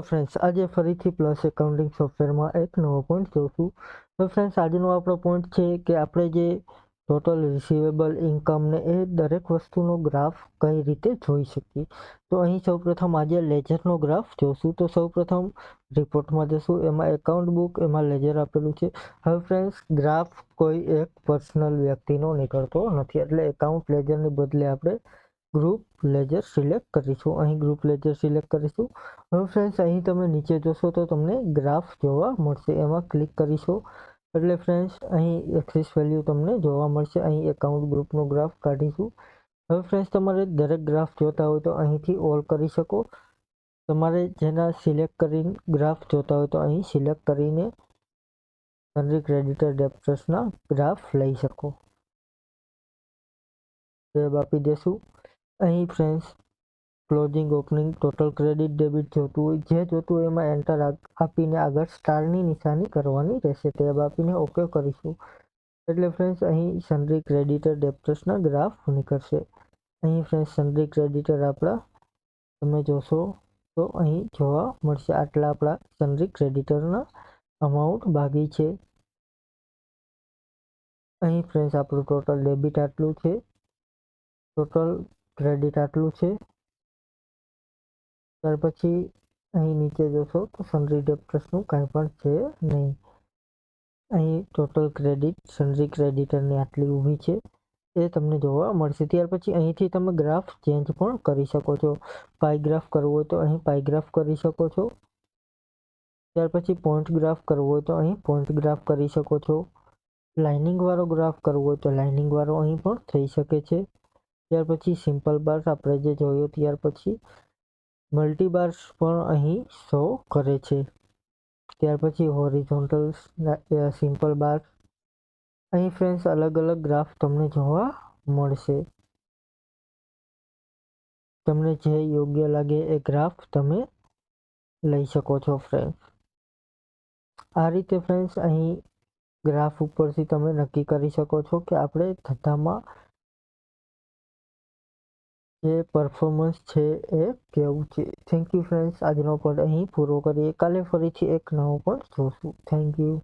Friends, આજે ફરીથી plus accounting સોફ્ટવેરમાં એક નવો પોઈન્ટ જોશું. તો ફ્રેન્ડ્સ, આજનો આપણો પોઈન્ટ છે કે આપણે જે ટોટલ રિસીવેબલ ઇન્કમ ને એ દરેક વસ્તુનો ગ્રાફ કઈ રીતે જોઈ શકીએ. તો અહીં સૌપ્રથમ આજે લેજરનો ગ્રાફ જોશું. તો સૌપ્રથમ રિપોર્ટમાં જશું, એમાં એકાઉન્ટ બુક, એમાં લેજર આપેલું છે. હવે ફ્રેન્ડ્સ, ગ્રાફ કોઈ એક પર્સનલ વ્યક્તિનો નીકળતો નથી, એટલે એકાઉન્ટ લેજરની બદલે આપણે ગ્રુપ લેજર સિલેક્ટ કરીશું. અહીં ગ્રુપ લેજર સિલેક્ટ કરીશું. હવે ફ્રેન્ડ્સ, અહીં તમે નીચે જોશો તો તમને ગ્રાફ જોવા મળશે. એમાં ક્લિક કરીશું એટલે ફ્રેન્ડ્સ અહીં એક્સિસ વેલ્યુ તમને જોવા મળશે. અહીં એકાઉન્ટ ગ્રુપનો ગ્રાફ કાઢીશું. હવે ફ્રેન્ડ્સ, તમારે દરેક ગ્રાફ જોતા હોય તો અહીંથી ઓલ કરી શકો. તમારે જેના સિલેક્ટ કરીને ગ્રાફ જોતા હોય તો અહીં સિલેક્ટ કરીને સન્ડ્રી ક્રેડિટર ડેબ્ટર્સના ગ્રાફ લઈ શકો. ટેબ આપી દેશું. અહીં friends closing, opening, total credit, debit જોતું હોય, જે જોતું હોય એમાં એન્ટર આપીને આગળ સ્ટારની નિશાની કરવાની રહેશે. ટેબ આપીને ઓકે કરીશું એટલે ફ્રેન્ડ્સ અહીં સન્ડ્રી ક્રેડિટર ડેબ્ટર્સના ગ્રાફ નીકળશે. અહીં ફ્રેન્ડ્સ સન્ડ્રી ક્રેડિટર આપણા તમે જોશો તો અહીં જોવા મળશે. આટલા આપણા સન્ડ્રી ક્રેડિટરના અમાઉન્ટ બાકી છે. અહીં ફ્રેન્ડ્સ આપણું ટોટલ ડેબિટ આટલું છે, ટોટલ ક્રેડિટ આટલું છે. ત્યાર પછી અહીં નીચે જોશો તો સન્ડ્રી ડેબ્ટર્સનું કાંઈ પણ છે નહીં. અહીં ટોટલ ક્રેડિટ સન્ડ્રી ક્રેડિટરની આટલી ઊભી છે એ તમને જોવા મળશે. ત્યાર પછી અહીંથી તમે ગ્રાફ ચેન્જ પણ કરી શકો છો. પાઈ ગ્રાફ કરવો હોય તો અહીં પાઈ ગ્રાફ કરી શકો છો. ત્યાર પછી પોઈન્ટ ગ્રાફ કરવો હોય તો અહીં પોઈન્ટ ગ્રાફ કરી શકો છો. લાઇનિંગ વાળો ગ્રાફ કરવો હોય તો લાઇનિંગ વાળો અહીં પણ થઈ શકે છે. ત્યાર પછી સિમ્પલ બાર આપણે જે જોયો, ત્યાર પછી મલ્ટીબાર્સ પણ અહીં શો કરે છે. ત્યાર પછી હોરિઝોન્ટલ સિમ્પલ બાર. અહીં ફ્રેન્ડ્સ અલગ અલગ ગ્રાફ તમને જોવા મળશે. તમને જે યોગ્ય લાગે એ ગ્રાફ તમે લઈ શકો છો ફ્રેન્ડ્સ. આ રીતે ફ્રેન્ડ્સ અહીં ગ્રાફ ઉપરથી તમે નક્કી કરી શકો છો કે આપણે ધંધામાં જે પરફોર્મન્સ છે એ કેવું છે. Thank you friends. આજનો પોઈન્ટ અહીં પૂરો કરીએ. કાલે ફરીથી એક નવો પોઈન્ટ જોશું. Thank you.